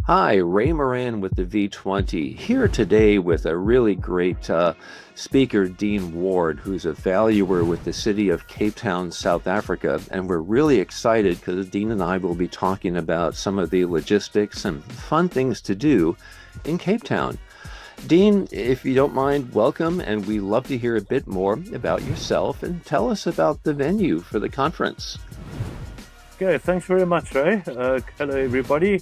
Hi, Ray Moran with the V20, here today with a really great speaker, Dean Ward, who's a valuer with the city of Cape Town, South Africa. And we're really excited because Dean and I will be talking about some of the logistics and fun things to do in Cape Town. Dean, if you don't mind, welcome, and we love to hear a bit more about yourself and tell us about the venue for the conference. Okay, thanks very much, Ray. Hello, everybody,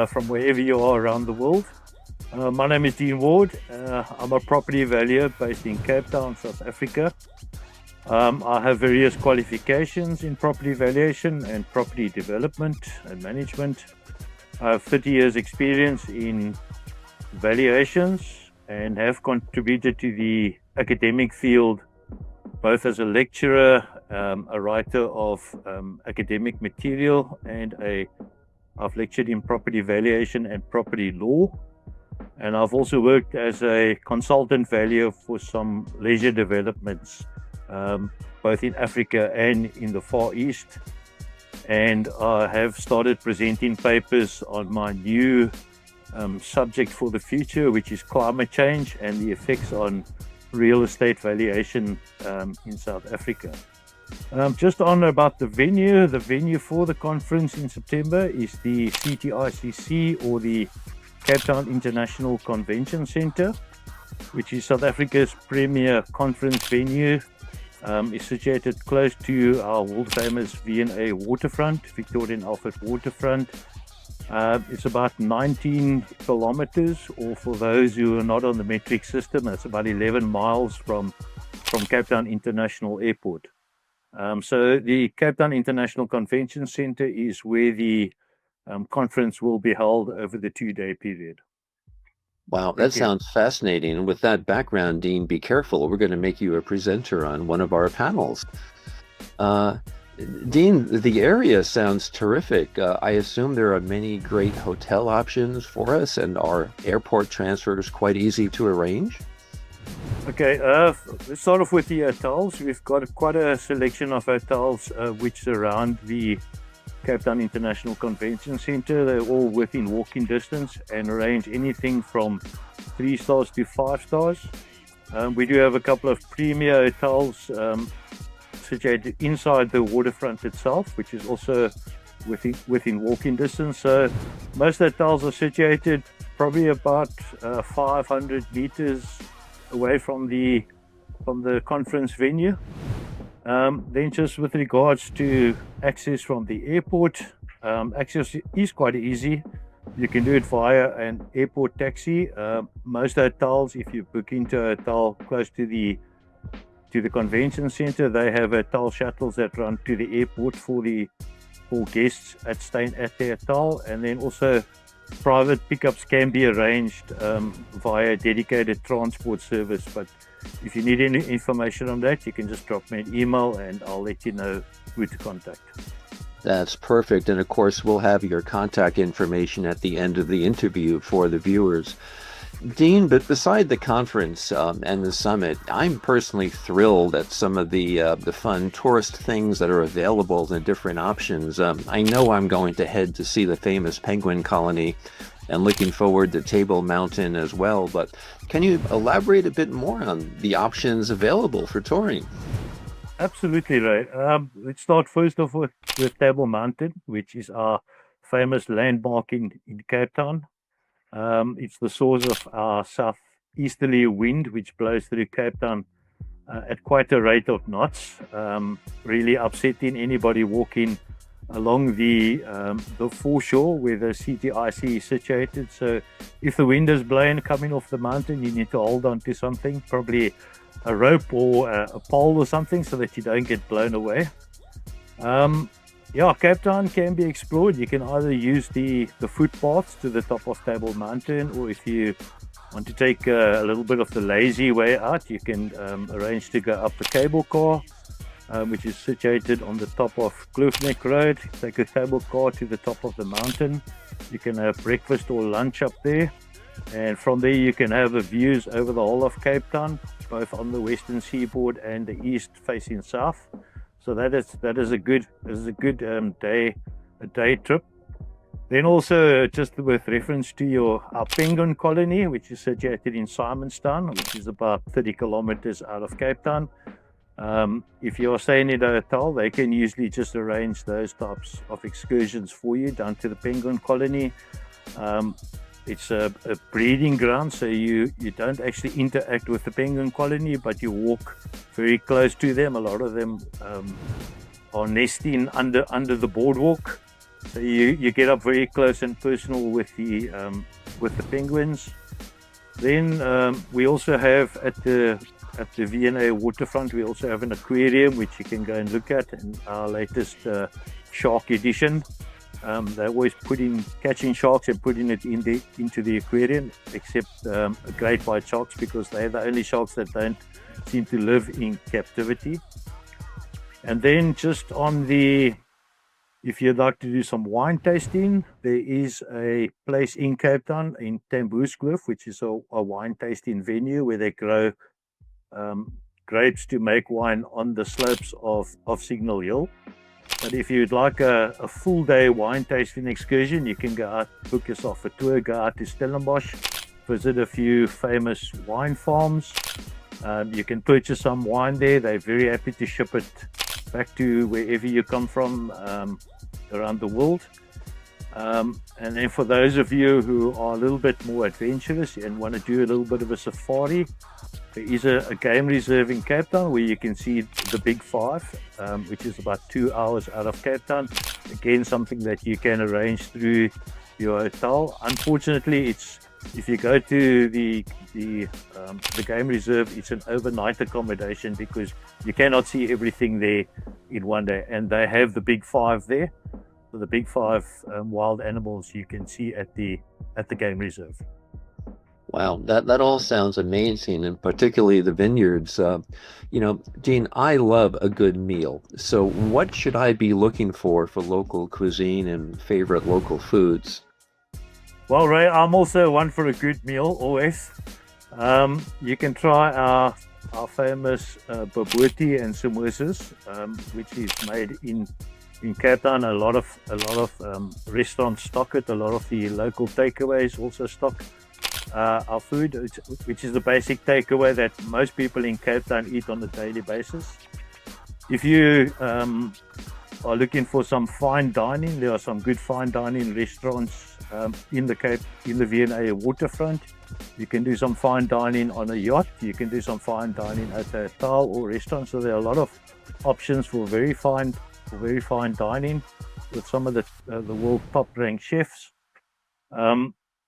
from wherever you are around the world. My name is Dean Ward. I'm a property valuer based in Cape Town, South Africa. I have various qualifications in property valuation and property development and management. I have 30 years experience in valuations and have contributed to the academic field both as a lecturer, a writer of academic material, and I've lectured in property valuation and property law. And I've also worked as a consultant valuer for some leisure developments, both in Africa and in the Far East. And I have started presenting papers on my new subject for the future, which is climate change and the effects on real estate valuation in South Africa. Just on about the venue for the conference in September is the CTICC, or the Cape Town International Convention Centre, which is South Africa's premier conference venue. It's situated close to our world famous V&A waterfront, Victoria and Albert waterfront. It's about 19 kilometers, or for those who are not on the metric system, it's about 11 miles from Cape Town International Airport. So the Cape Town International Convention Centre is where the conference will be held over the 2-day period. Wow, that Thank you. sounds fascinating. And with that background, Dean, be careful. We're going to make you a presenter on one of our panels. Uh, Dean, the area sounds terrific. I assume there are many great hotel options for us, and are airport transfers quite easy to arrange? Okay, let's start off with the hotels. We've got quite a selection of hotels which surround the Cape Town International Convention Centre. They're all within walking distance and range anything from 3 stars to 5 stars. We do have a couple of premier hotels situated inside the waterfront itself, which is also within walking distance. So most hotels are situated probably about 500 meters away from the conference venue. Then just with regards to access from the airport, access is quite easy. You can do it via an airport taxi. Most hotels, if you book into a hotel close to the convention center, they have hotel shuttles that run to the airport for guests staying at their hotel. And then also private pickups can be arranged via dedicated transport service. But if you need any information on that, you can just drop me an email and I'll let you know who to contact. That's perfect. And of course, we'll have your contact information at the end of the interview for the viewers. Dean, but beside the conference and the summit, I'm personally thrilled at some of the fun tourist things that are available and different options. I know I'm going to head to see the famous penguin colony and looking forward to Table Mountain as well. But can you elaborate a bit more on the options available for touring? Absolutely, Ray. Let's start first off with Table Mountain, which is our famous landmark in Cape Town. It's the source of our southeasterly wind, which blows through Cape Town at quite a rate of knots, really upsetting anybody walking along the foreshore where the CTIC is situated. So if the wind is blowing coming off the mountain, you need to hold on to something, probably a rope or a pole or something, so that you don't get blown away. Yeah, Cape Town can be explored. You can either use the footpaths to the top of Table Mountain, or if you want to take a little bit of the lazy way out, you can arrange to go up the cable car, which is situated on the top of Kloofneck Road. Take a cable car to the top of the mountain. You can have breakfast or lunch up there, and from there you can have the views over the whole of Cape Town, both on the western seaboard and the east facing south. So that is a good day trip. Then also, just with reference to our penguin colony, which is situated in Simonstown, which is about 30 kilometers out of Cape Town. If you're staying in a hotel, they can usually just arrange those types of excursions for you down to the penguin colony. It's a breeding ground, so you don't actually interact with the penguin colony, but you walk very close to them. A lot of them are nesting under the boardwalk, so you get up very close and personal with the penguins. Then we also have at the V&A waterfront, we also have an aquarium which you can go and look at, in our latest shark edition. They're always catching sharks and putting it into the aquarium, except great white sharks, because they're the only sharks that don't seem to live in captivity. And then just if you'd like to do some wine tasting, there is a place in Cape Town, in Tamboeskloof, which is a wine tasting venue where they grow grapes to make wine on the slopes of Signal Hill. But if you'd like a full day wine tasting excursion, you can go out, book yourself a tour, go out to Stellenbosch, visit a few famous wine farms. You can purchase some wine there. They're very happy to ship it back to wherever you come from around the world. And then for those of you who are a little bit more adventurous and want to do a little bit of a safari, there is a game reserve in Cape Town where you can see the Big Five, which is about 2 hours out of Cape Town. Again, something that you can arrange through your hotel. Unfortunately, if you go to the game reserve, it's an overnight accommodation, because you cannot see everything there in one day, and they have the Big Five there. So the Big Five wild animals you can see at the game reserve. Wow, that all sounds amazing, and particularly the vineyards. Dean, I love a good meal. So what should I be looking for local cuisine and favorite local foods? Well, Ray, I'm also one for a good meal, always. You can try our famous bobotie and samosas, which is made in Cape Town. A lot of restaurants stock it. A lot of the local takeaways also stock our food, which is the basic takeaway that most people in Cape Town eat on a daily basis. If you are looking for some fine dining, there are some good fine dining restaurants in the V&A waterfront. You can do some fine dining on a yacht. You can do some fine dining at a hotel or restaurant. So there are a lot of options for very fine dining with some of the world top ranked chefs.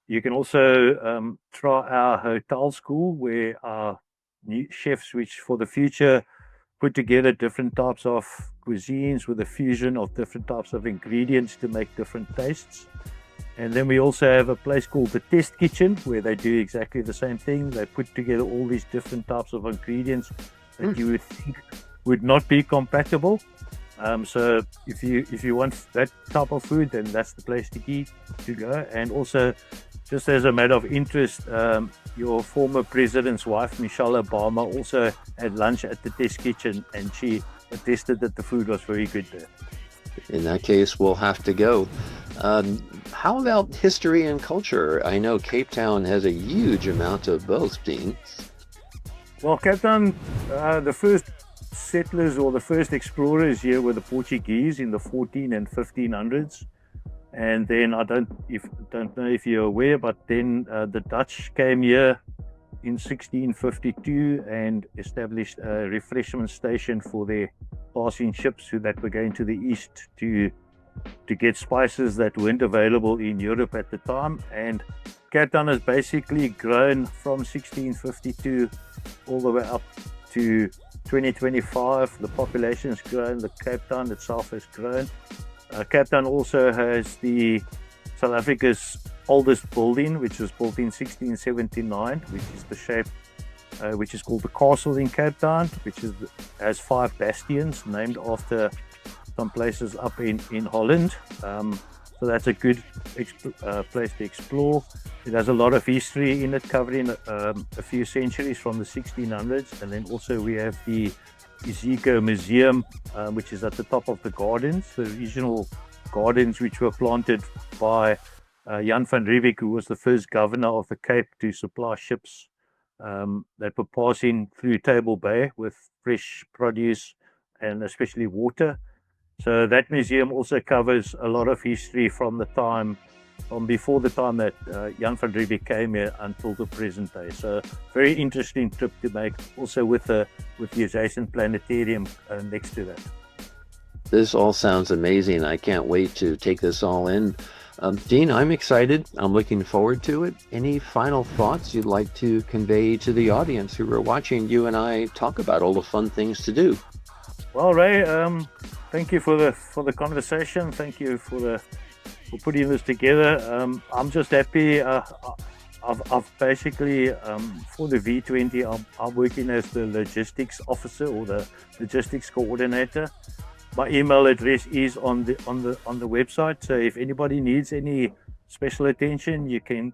You can also try our hotel school, where our new chefs, which for the future put together different types of cuisines with a fusion of different types of ingredients to make different tastes. And then we also have a place called the Test Kitchen, where they do exactly the same thing. They put together all these different types of ingredients that you would think would not be compatible. So if you want that type of food, then that's the place to go. And also, just as a matter of interest, your former president's wife, Michelle Obama, also had lunch at the Test Kitchen, and she attested that the food was very good there. In that case, we'll have to go. How about history and culture? I know Cape Town has a huge amount of both, Dean. Well, Cape Town, the first settlers or the first explorers here were the Portuguese in the 14 and 1500s. And then I don't know if you're aware, but then the Dutch came here in 1652 and established a refreshment station for their passing ships that were going to the east to get spices that weren't available in Europe at the time. And Cape Town has basically grown from 1652 all the way up to 2025. The population has grown, the Cape Town itself has grown. Cape Town also has the South Africa's oldest building, which was built in 1679, which is the shape, which is called the Castle in Cape Town, which has 5 bastions named after some places up in Holland. So that's a good place to explore. It has a lot of history in it, covering a few centuries from the 1600s. And then also we have the Iziko Museum, which is at the top of the gardens, the regional gardens which were planted by Jan van Riebeeck, who was the first governor of the Cape to supply ships that were passing through Table Bay with fresh produce and especially water. So that museum also covers a lot of history from before the time that Jan van Riebeeck came here until the present day. So very interesting trip to make, also with the adjacent planetarium next to that. This all sounds amazing. I can't wait to take this all in. Dean, I'm excited. I'm looking forward to it. Any final thoughts you'd like to convey to the audience who are watching you and I talk about all the fun things to do? Well, Ray, thank you for the conversation. Thank you for putting this together. I'm just happy. I've basically for the V20, I'm working as the logistics officer or the logistics coordinator. My email address is on the website. So if anybody needs any special attention, you can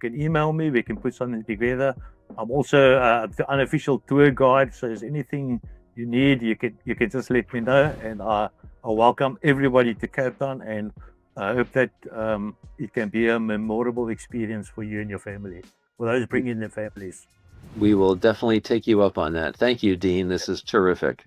email me. We can put something together. I'm also the unofficial tour guide. So if there's anything you need, you can just let me know, and I welcome everybody to Cape Town, and I hope that it can be a memorable experience for you and your family, for those bringing their families. We will definitely take you up on that. Thank you, Dean. This is terrific.